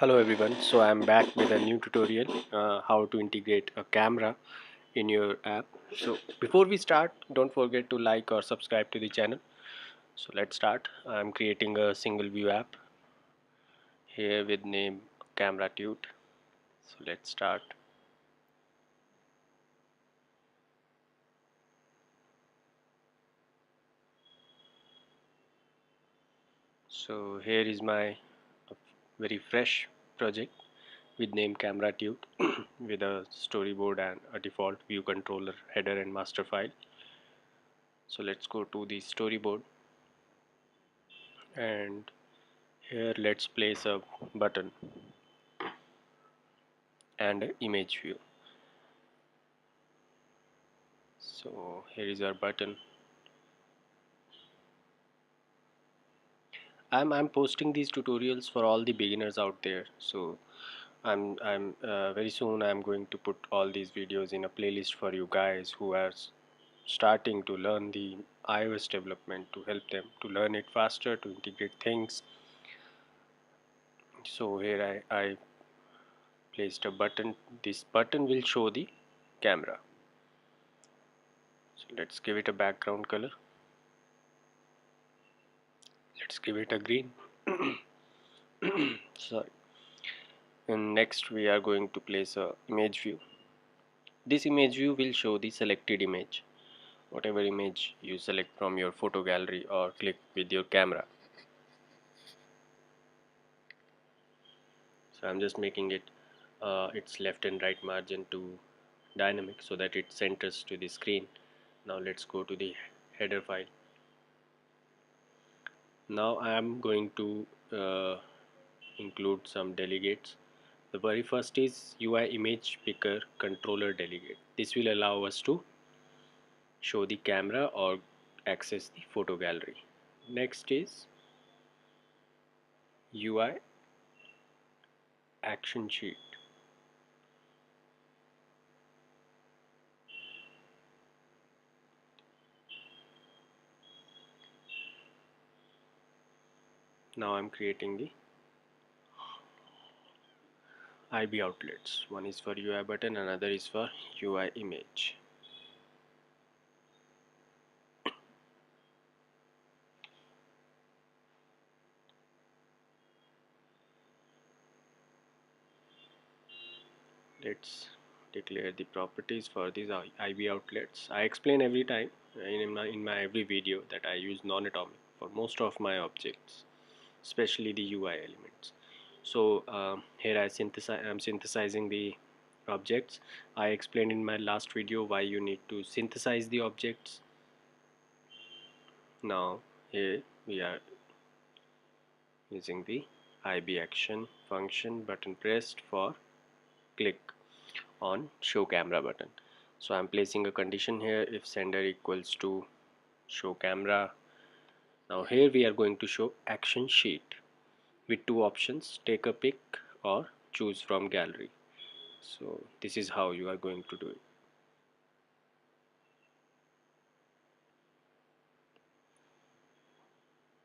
Hello everyone, so I'm back with a new tutorial how to integrate a camera in your app. So before we start, don't forget to like or subscribe to the channel. So let's start. I'm creating a single view app here with name Camera Tute. So let's start. So here is my very fresh project with name Camera Tute with a storyboard and a default view controller header and master file. So let's go to the storyboard, and here let's place a button and a image view. So here is our button. I'm posting these tutorials for all the beginners out there. So I'm very soon I'm going to put all these videos in a playlist for you guys who are starting to learn the iOS development, to help them to learn it faster, to integrate things. So here I placed a button. This button will show the camera. So let's give it a background color. Let's give it a green. Sorry. And next we are going to place a image view. This image view will show the selected image, whatever image you select from your photo gallery or click with your camera. So I'm just making it its left and right margin to dynamic so that it centers to the screen. Now let's go to the header file. Now I am going to include some delegates. The very first is UI image picker controller delegate. This will allow us to show the camera or access the photo gallery. Next is UI action sheet. Now I'm creating the IB outlets. One is for UI button, another is for UI image. Let's declare the properties for these IB outlets. I explain every time in my every video that I use non-atomic for most of my objects, especially the UI elements. So here I'm synthesizing the objects. I explained in my last video why you need to synthesize the objects. Now here we are using the IB action function button pressed for click on show camera button. So I'm placing a condition here: if sender equals to show camera. Now here we are going to show action sheet with two options: take a pic or choose from gallery. So this is how you are going to do it.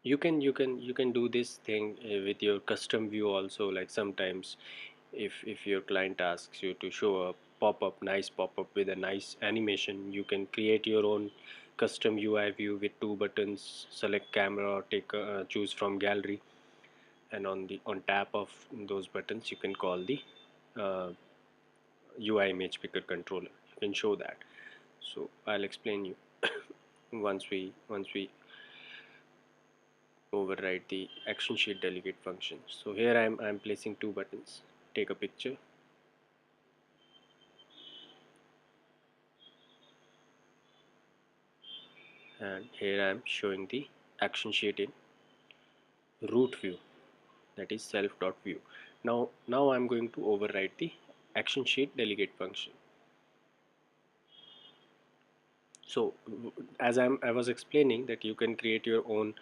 You can do this thing with your custom view also. Like sometimes if your client asks you to show a pop-up, nice pop-up with a nice animation, you can create your own custom UI view with two buttons: select camera or take choose from gallery, and on tap of those buttons you can call the uh, UI image picker controller. You can show that. So I'll explain you once we override the action sheet delegate function. So here I'm placing two buttons: take a picture and here I am showing the action sheet in root view, that is self.view. Now I'm going to override the action sheet delegate function. So I was explaining that you can create your own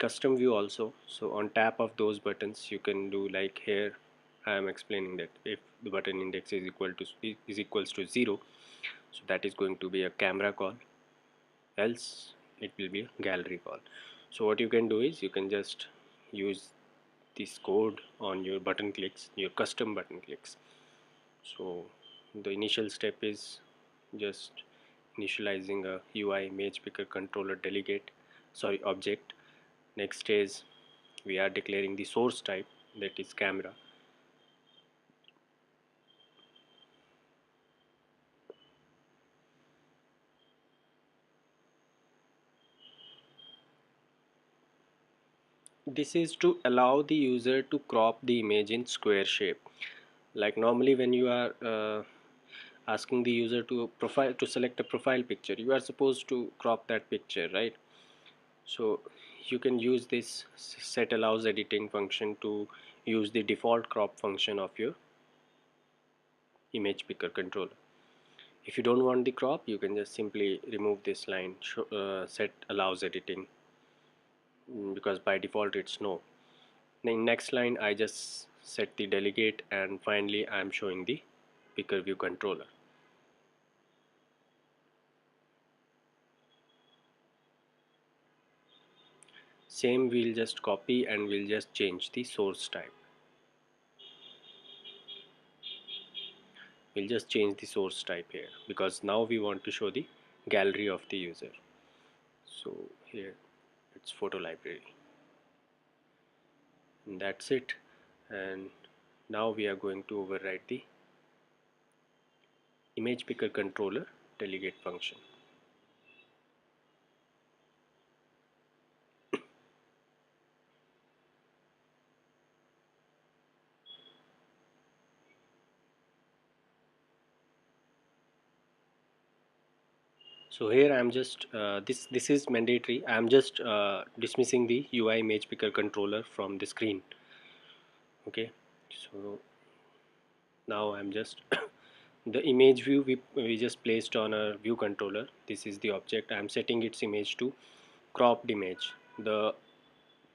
custom view also. So on tap of those buttons you can do like here. I am explaining that if the button index is equals to 0, so that is going to be a camera call, else it will be a gallery call. So what you can do is you can just use this code on your button clicks, your custom button clicks. So the initial step is just initializing a UI image picker controller delegate, sorry, object. Next is we are declaring the source type, that is camera. This is to allow the user to crop the image in square shape. Like normally when you are asking the user to select a profile picture, you are supposed to crop that picture, right? So you can use this set allows editing function to use the default crop function of your image picker controller. If you don't want the crop, you can just simply remove this line, set allows editing, because by default it's no. In next line I just set the delegate, and finally I am showing the picker view controller. Same, we'll just copy and we'll just change the source type. We'll just change the source type here because now we want to show the gallery of the user. So here it's photo library, and that's it. And now we are going to override the image picker controller delegate function. So here I'm just this is mandatory. I'm just dismissing the UI image picker controller from the screen. Okay, so now I'm just the image view we just placed on a view controller. This is the object. I'm setting its image to cropped image. The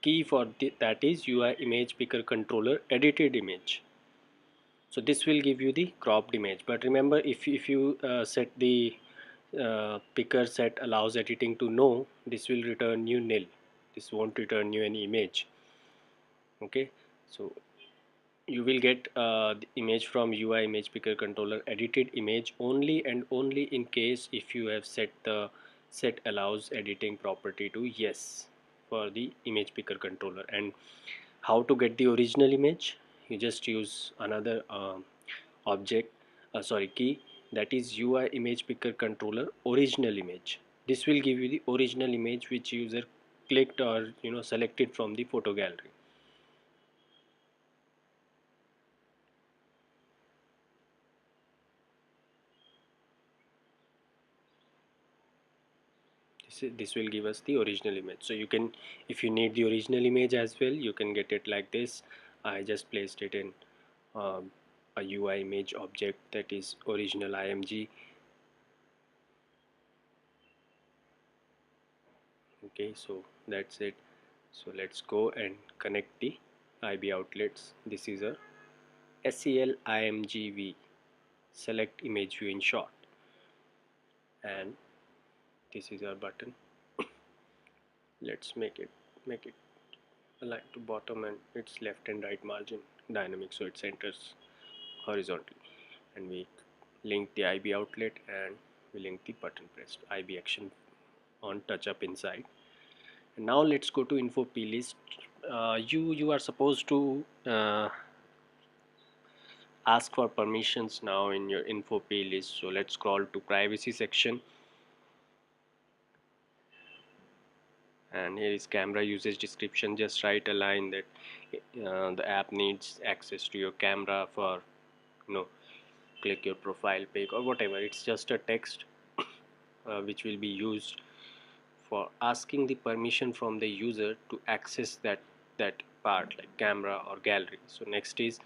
key for that is UI image picker controller edited image. So this will give you the cropped image, but remember, if you set the picker set allows editing to no, this will return you nil. This won't return you any image. Okay, so you will get the image from UI image picker controller edited image only and only in case if you have set the set allows editing property to yes for the image picker controller. And how to get the original image? You just use another object, sorry, key, that is UI image picker controller original image. This will give you the original image which user clicked or selected from the photo gallery. This will give us the original image. So you can, if you need the original image as well, you can get it like this. I just placed it in a UI image object, that is original img. Okay, so that's it. So let's go and connect the IB outlets. This is a SEL IMGV, select image view in short, and this is our button. Let's make it align to bottom and its left and right margin dynamic, so it centers horizontally. And we link the IB outlet and we link the button pressed IB action on touch up inside. And now let's go to info plist. You are supposed to ask for permissions now in your info plist. So let's scroll to privacy section, and here is camera usage description. Just write a line that the app needs access to your camera for click your profile pic or whatever. It's just a text which will be used for asking the permission from the user to access that part, like camera or gallery. So next is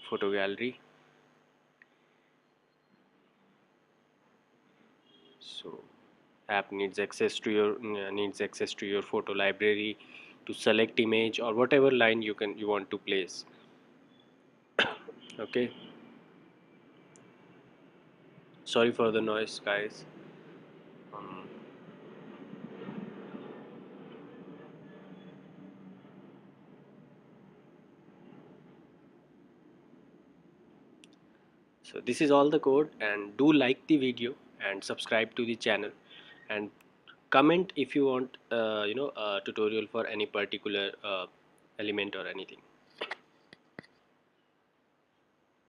photo gallery. So app needs access to your photo library to select image or whatever line you want to place. Okay, sorry for the noise, guys. um, So this is all the code, and do like the video and subscribe to the channel, and comment if you want a tutorial for any particular element or anything.